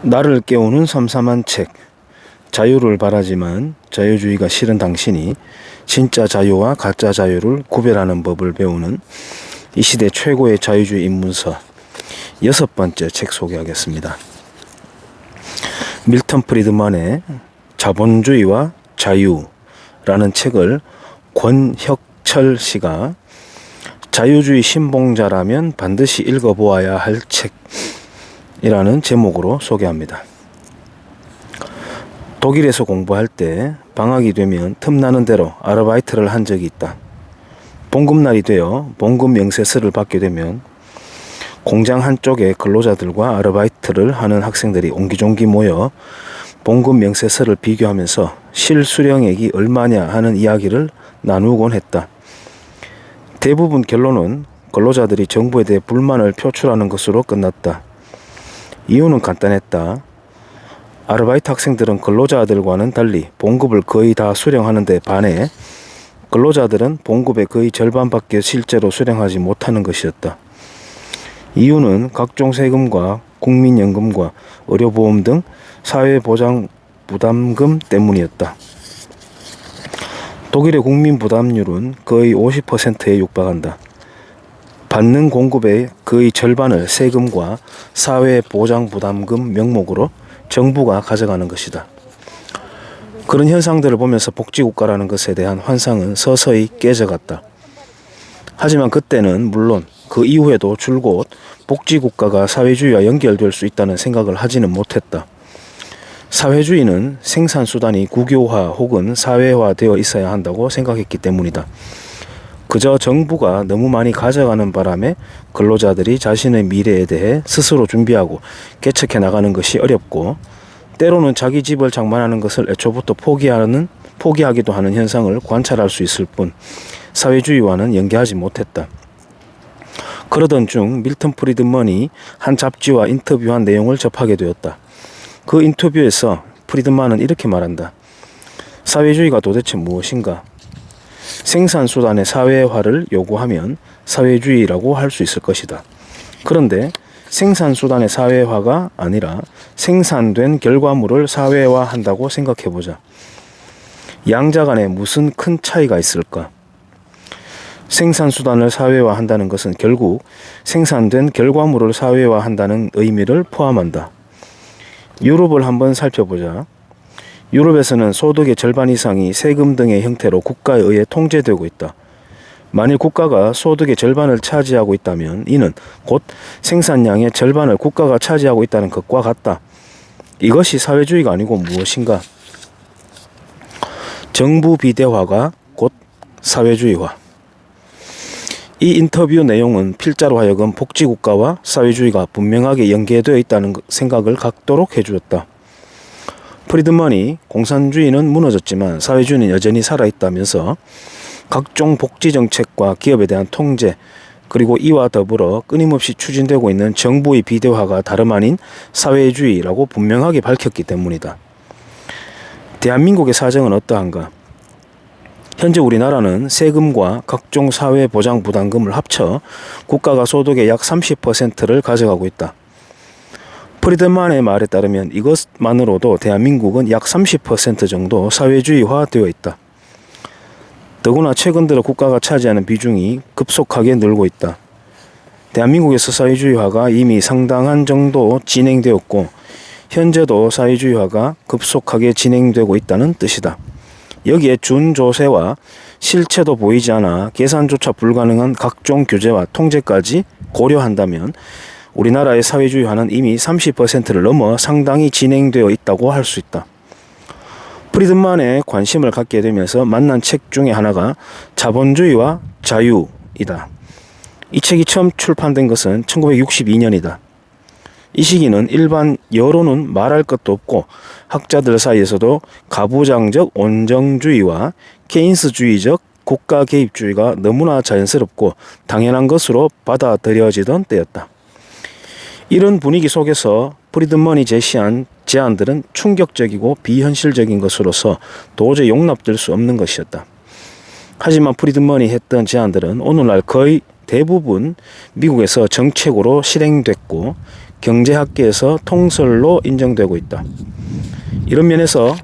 나를 깨우는 삼삼한 책. 자유를 바라지만 자유주의가 싫은 당신이 진짜 자유와 가짜 자유를 구별하는 법을 배우는 이 시대 최고의 자유주의 입문서 6번째 책 소개하겠습니다. 밀턴 프리드만의 자본주의와 자유라는 책을 권혁철 씨가 자유주의 신봉자라면 반드시 읽어보아야 할 책이라는 제목으로 소개합니다. 독일에서 공부할 때 방학이 되면 틈나는 대로 아르바이트를 한 적이 있다. 봉급날이 되어 봉급 명세서를 받게 되면 공장 한쪽에 근로자들과 아르바이트를 하는 학생들이 옹기종기 모여 봉급 명세서를 비교하면서 실수령액이 얼마냐 하는 이야기를 나누곤 했다. 대부분 결론은 근로자들이 정부에 대해 불만을 표출하는 것으로 끝났다. 이유는 간단했다. 아르바이트 학생들은 근로자들과는 달리 봉급을 거의 다 수령하는 데 반해 근로자들은 봉급의 거의 절반밖에 실제로 수령하지 못하는 것이었다. 이유는 각종 세금과 국민연금과 의료보험 등 사회보장 부담금 때문이었다. 독일의 국민부담률은 거의 50%에 육박한다. 받는 공급의 거의 절반을 세금과 사회보장부담금 명목으로 정부가 가져가는 것이다. 그런 현상들을 보면서 복지국가라는 것에 대한 환상은 서서히 깨져갔다. 하지만 그때는 물론 그 이후에도 줄곧 복지국가가 사회주의와 연결될 수 있다는 생각을 하지는 못했다. 사회주의는 생산수단이 국유화 혹은 사회화되어 있어야 한다고 생각했기 때문이다. 그저 정부가 너무 많이 가져가는 바람에 근로자들이 자신의 미래에 대해 스스로 준비하고 개척해 나가는 것이 어렵고 때로는 자기 집을 장만하는 것을 애초부터 포기하기도 하는 현상을 관찰할 수 있을 뿐 사회주의와는 연계하지 못했다. 그러던 중 밀턴 프리드먼이 한 잡지와 인터뷰한 내용을 접하게 되었다. 그 인터뷰에서 프리드만은 이렇게 말한다. 사회주의가 도대체 무엇인가? 생산수단의 사회화를 요구하면 사회주의라고 할 수 있을 것이다. 그런데 생산수단의 사회화가 아니라 생산된 결과물을 사회화한다고 생각해보자. 양자 간에 무슨 큰 차이가 있을까? 생산수단을 사회화한다는 것은 결국 생산된 결과물을 사회화한다는 의미를 포함한다. 유럽을 한번 살펴보자. 유럽에서는 소득의 절반 이상이 세금 등의 형태로 국가에 의해 통제되고 있다. 만일 국가가 소득의 절반을 차지하고 있다면 이는 곧 생산량의 절반을 국가가 차지하고 있다는 것과 같다. 이것이 사회주의가 아니고 무엇인가? 정부 비대화가 곧 사회주의화. 이 인터뷰 내용은 필자로 하여금 복지국가와 사회주의가 분명하게 연계되어 있다는 생각을 갖도록 해주었다. 프리드먼이 공산주의는 무너졌지만 사회주의는 여전히 살아있다면서 각종 복지정책과 기업에 대한 통제 그리고 이와 더불어 끊임없이 추진되고 있는 정부의 비대화가 다름 아닌 사회주의라고 분명하게 밝혔기 때문이다. 대한민국의 사정은 어떠한가? 현재 우리나라는 세금과 각종 사회보장부담금을 합쳐 국가가 소득의 약 30%를 가져가고 있다. 프리드만의 말에 따르면 이것만으로도 대한민국은 약 30% 정도 사회주의화 되어 있다. 더구나 최근 들어 국가가 차지하는 비중이 급속하게 늘고 있다. 대한민국에서 사회주의화가 이미 상당한 정도 진행되었고 현재도 사회주의화가 급속하게 진행되고 있다는 뜻이다. 여기에 준조세와 실체도 보이지 않아 계산조차 불가능한 각종 규제와 통제까지 고려한다면 우리나라의 사회주의화는 이미 30%를 넘어 상당히 진행되어 있다고 할 수 있다. 프리드만에 관심을 갖게 되면서 만난 책 중에 하나가 자본주의와 자유이다. 이 책이 처음 출판된 것은 1962년이다. 이 시기는 일반 여론은 말할 것도 없고 학자들 사이에서도 가부장적 온정주의와 케인스주의적 국가 개입주의가 너무나 자연스럽고 당연한 것으로 받아들여지던 때였다. 이런 분위기 속에서 프리드먼이 제시한 제안들은 충격적이고 비현실적인 것으로서 도저히 용납될 수 없는 것이었다. 하지만 프리드먼이 했던 제안들은 오늘날 거의 대부분 미국에서 정책으로 실행됐고 경제학계에서 통설로 인정되고 있다. 이런 면에서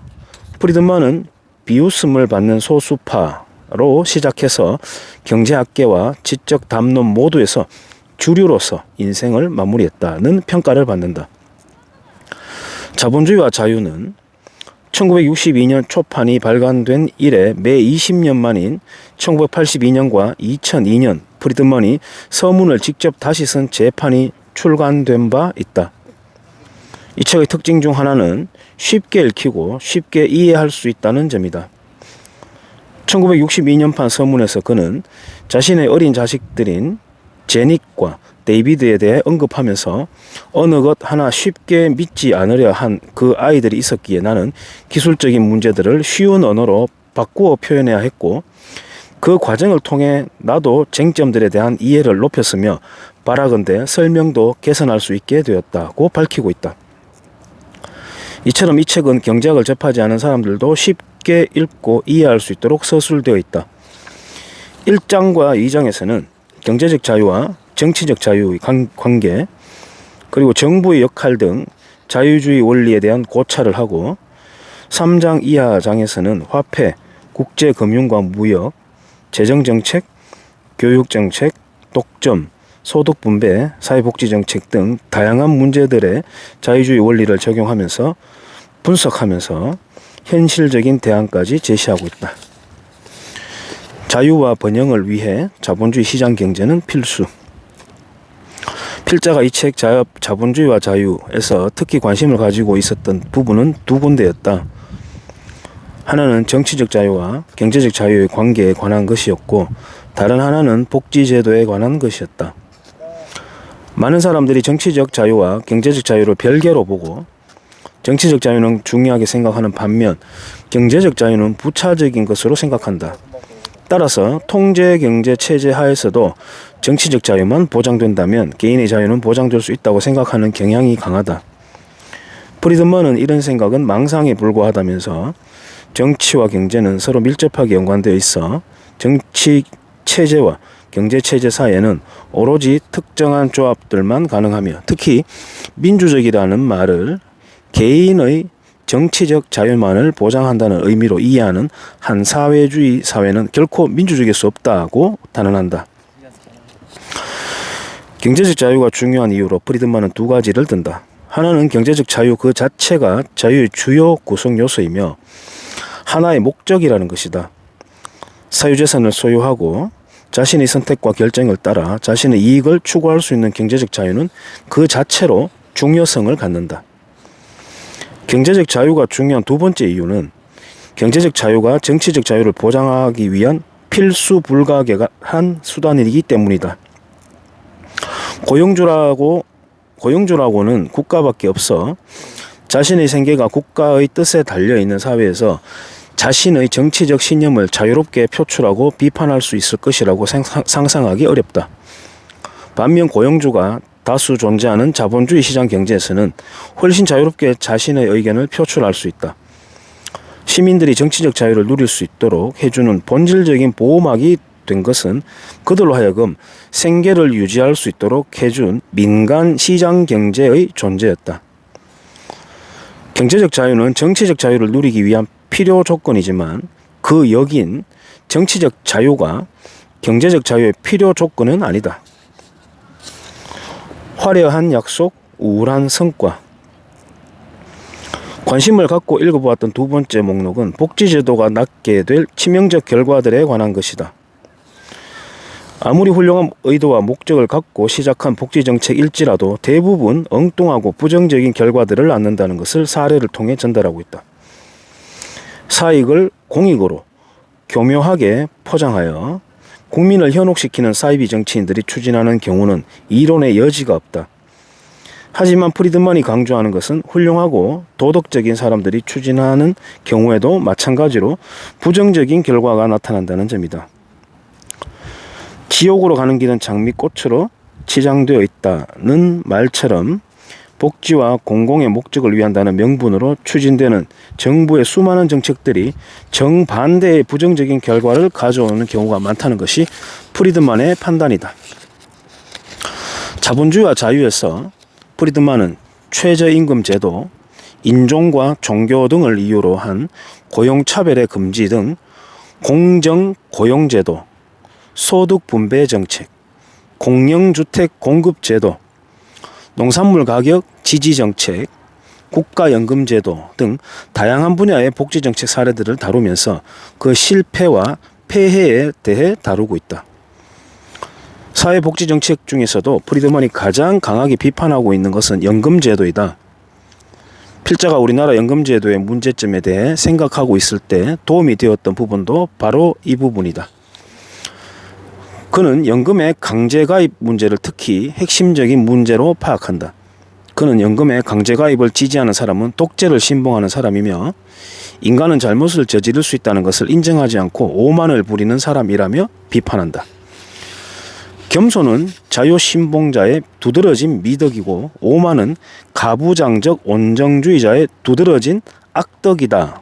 프리드만은 비웃음을 받는 소수파로 시작해서 경제학계와 지적 담론 모두에서 주류로서 인생을 마무리했다는 평가를 받는다. 자본주의와 자유는 1962년 초판이 발간된 이래 매 20년 만인 1982년과 2002년 프리드먼이 서문을 직접 다시 쓴 재판이 출간된 바 있다. 이 책의 특징 중 하나는 쉽게 읽히고 쉽게 이해할 수 있다는 점이다. 1962년판 서문에서 그는 자신의 어린 자식들인 제닉과 데이비드에 대해 언급하면서 어느 것 하나 쉽게 믿지 않으려 한 그 아이들이 있었기에 나는 기술적인 문제들을 쉬운 언어로 바꾸어 표현해야 했고 그 과정을 통해 나도 쟁점들에 대한 이해를 높였으며 바라건대 설명도 개선할 수 있게 되었다고 밝히고 있다. 이처럼 이 책은 경제학을 접하지 않은 사람들도 쉽게 읽고 이해할 수 있도록 서술되어 있다. 1장과 2장에서는 경제적 자유와 정치적 자유의 관계, 그리고 정부의 역할 등 자유주의 원리에 대한 고찰을 하고 3장 이하 장에서는 화폐, 국제금융과 무역, 재정정책, 교육정책, 독점, 소득분배, 사회복지정책 등 다양한 문제들의 자유주의 원리를 적용하면서 분석하면서 현실적인 대안까지 제시하고 있다. 자유와 번영을 위해 자본주의 시장 경제는 필수. 필자가 이 책 자본주의와 자유에서 특히 관심을 가지고 있었던 부분은 두 군데였다. 하나는 정치적 자유와 경제적 자유의 관계에 관한 것이었고 다른 하나는 복지제도에 관한 것이었다. 많은 사람들이 정치적 자유와 경제적 자유를 별개로 보고 정치적 자유는 중요하게 생각하는 반면 경제적 자유는 부차적인 것으로 생각한다. 따라서 통제 경제 체제 하에서도 정치적 자유만 보장된다면 개인의 자유는 보장될 수 있다고 생각하는 경향이 강하다. 프리드먼은 이런 생각은 망상에 불과하다면서 정치와 경제는 서로 밀접하게 연관되어 있어 정치 체제와 경제 체제 사이에는 오로지 특정한 조합들만 가능하며 특히 민주적이라는 말을 개인의 정치적 자유만을 보장한다는 의미로 이해하는 한 사회주의 사회는 결코 민주적일 수 없다고 단언한다. 경제적 자유가 중요한 이유로 프리드만은 두 가지를 든다. 하나는 경제적 자유 그 자체가 자유의 주요 구성 요소이며 하나의 목적이라는 것이다. 사유재산을 소유하고 자신의 선택과 결정을 따라 자신의 이익을 추구할 수 있는 경제적 자유는 그 자체로 중요성을 갖는다. 경제적 자유가 중요한 두 번째 이유는 경제적 자유가 정치적 자유를 보장하기 위한 필수 불가결한 수단이기 때문이다. 고용주라고는 국가밖에 없어 자신의 생계가 국가의 뜻에 달려있는 사회에서 자신의 정치적 신념을 자유롭게 표출하고 비판할 수 있을 것이라고 상상하기 어렵다. 반면 고용주가 다수 존재하는 자본주의 시장 경제에서는 훨씬 자유롭게 자신의 의견을 표출할 수 있다. 시민들이 정치적 자유를 누릴 수 있도록 해주는 본질적인 보호막이 된 것은 그들로 하여금 생계를 유지할 수 있도록 해준 민간 시장 경제의 존재였다. 경제적 자유는 정치적 자유를 누리기 위한 필요 조건이지만 그 역인 정치적 자유가 경제적 자유의 필요 조건은 아니다. 화려한 약속, 우울한 성과. 관심을 갖고 읽어보았던 두 번째 목록은 복지제도가 낳게 될 치명적 결과들에 관한 것이다. 아무리 훌륭한 의도와 목적을 갖고 시작한 복지정책일지라도 대부분 엉뚱하고 부정적인 결과들을 낳는다는 것을 사례를 통해 전달하고 있다. 사익을 공익으로 교묘하게 포장하여 국민을 현혹시키는 사이비 정치인들이 추진하는 경우는 이론의 여지가 없다. 하지만 프리드만이 강조하는 것은 훌륭하고 도덕적인 사람들이 추진하는 경우에도 마찬가지로 부정적인 결과가 나타난다는 점이다. 지옥으로 가는 길은 장미꽃으로 치장되어 있다는 말처럼 복지와 공공의 목적을 위한다는 명분으로 추진되는 정부의 수많은 정책들이 정반대의 부정적인 결과를 가져오는 경우가 많다는 것이 프리드만의 판단이다. 자본주의와 자유에서 프리드만은 최저임금제도, 인종과 종교 등을 이유로 한 고용차별의 금지 등 공정고용제도, 소득분배정책, 공영주택 공급제도, 농산물 가격 지지정책, 국가연금제도 등 다양한 분야의 복지정책 사례들을 다루면서 그 실패와 폐해에 대해 다루고 있다. 사회복지정책 중에서도 프리드만이 가장 강하게 비판하고 있는 것은 연금제도이다. 필자가 우리나라 연금제도의 문제점에 대해 생각하고 있을 때 도움이 되었던 부분도 바로 이 부분이다. 그는 연금의 강제가입 문제를 특히 핵심적인 문제로 파악한다. 그는 연금의 강제가입을 지지하는 사람은 독재를 신봉하는 사람이며 인간은 잘못을 저지를 수 있다는 것을 인정하지 않고 오만을 부리는 사람이라며 비판한다. 겸손은 자유신봉자의 두드러진 미덕이고 오만은 가부장적 온정주의자의 두드러진 악덕이다.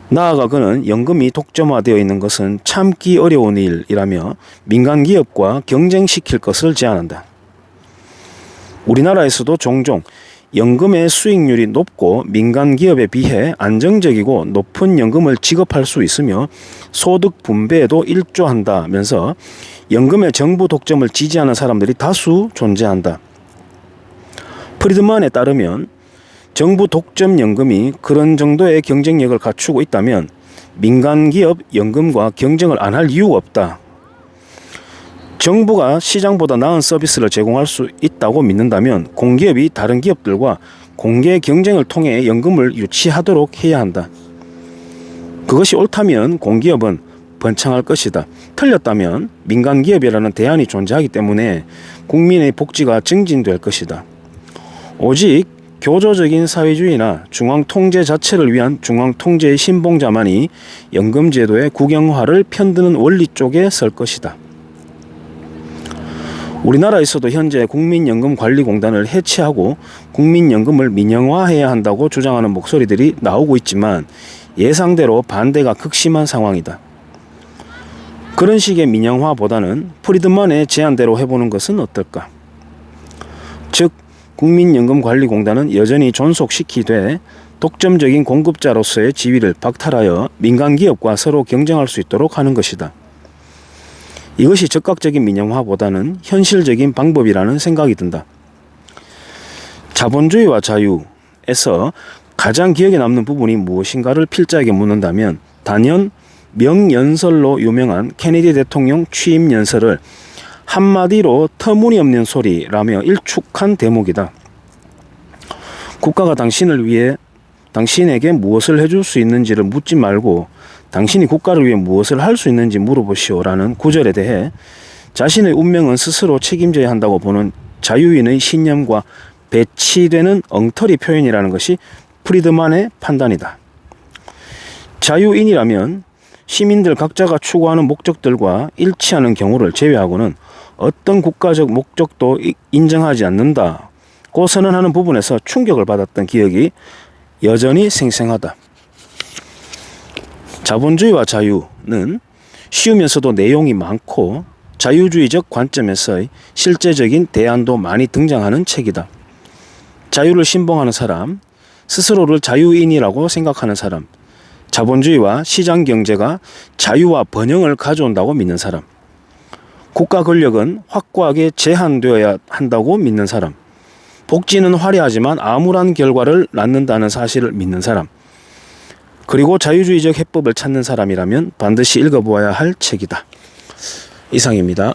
나아가 그는 연금이 독점화되어 있는 것은 참기 어려운 일이라며 민간기업과 경쟁시킬 것을 제안한다. 우리나라에서도 종종 연금의 수익률이 높고 민간기업에 비해 안정적이고 높은 연금을 지급할 수 있으며 소득 분배에도 일조한다면서 연금의 정부 독점을 지지하는 사람들이 다수 존재한다. 프리드만에 따르면 정부 독점 연금이 그런 정도의 경쟁력을 갖추고 있다면 민간기업 연금과 경쟁을 안 할 이유가 없다. 정부가 시장보다 나은 서비스를 제공할 수 있다고 믿는다면 공기업이 다른 기업들과 공개 경쟁을 통해 연금을 유치하도록 해야 한다. 그것이 옳다면 공기업은 번창할 것이다. 틀렸다면 민간기업이라는 대안이 존재하기 때문에 국민의 복지가 증진될 것이다. 오직 교조적인 사회주의나 중앙통제 자체를 위한 중앙통제의 신봉자만이 연금제도의 국영화를 편드는 원리 쪽에 설 것이다. 우리나라에서도 현재 국민연금관리공단을 해체하고 국민연금을 민영화해야 한다고 주장하는 목소리들이 나오고 있지만 예상대로 반대가 극심한 상황이다. 그런 식의 민영화보다는 프리드만의 제안대로 해보는 것은 어떨까? 즉 국민연금관리공단은 여전히 존속시키되 독점적인 공급자로서의 지위를 박탈하여 민간기업과 서로 경쟁할 수 있도록 하는 것이다. 이것이 적극적인 민영화보다는 현실적인 방법이라는 생각이 든다. 자본주의와 자유에서 가장 기억에 남는 부분이 무엇인가를 필자에게 묻는다면 단연 명연설로 유명한 케네디 대통령 취임 연설을 한마디로 터무니없는 소리라며 일축한 대목이다. 국가가 당신을 위해 당신에게 무엇을 해줄 수 있는지를 묻지 말고 당신이 국가를 위해 무엇을 할 수 있는지 물어보시오라는 구절에 대해 자신의 운명은 스스로 책임져야 한다고 보는 자유인의 신념과 배치되는 엉터리 표현이라는 것이 프리드만의 판단이다. 자유인이라면 시민들 각자가 추구하는 목적들과 일치하는 경우를 제외하고는 어떤 국가적 목적도 인정하지 않는다고 선언하는 부분에서 충격을 받았던 기억이 여전히 생생하다. 자본주의와 자유는 쉬우면서도 내용이 많고 자유주의적 관점에서의 실제적인 대안도 많이 등장하는 책이다. 자유를 신봉하는 사람, 스스로를 자유인이라고 생각하는 사람, 자본주의와 시장경제가 자유와 번영을 가져온다고 믿는 사람, 국가 권력은 확고하게 제한되어야 한다고 믿는 사람, 복지는 화려하지만 암울한 결과를 낳는다는 사실을 믿는 사람, 그리고 자유주의적 해법을 찾는 사람이라면 반드시 읽어보아야 할 책이다. 이상입니다.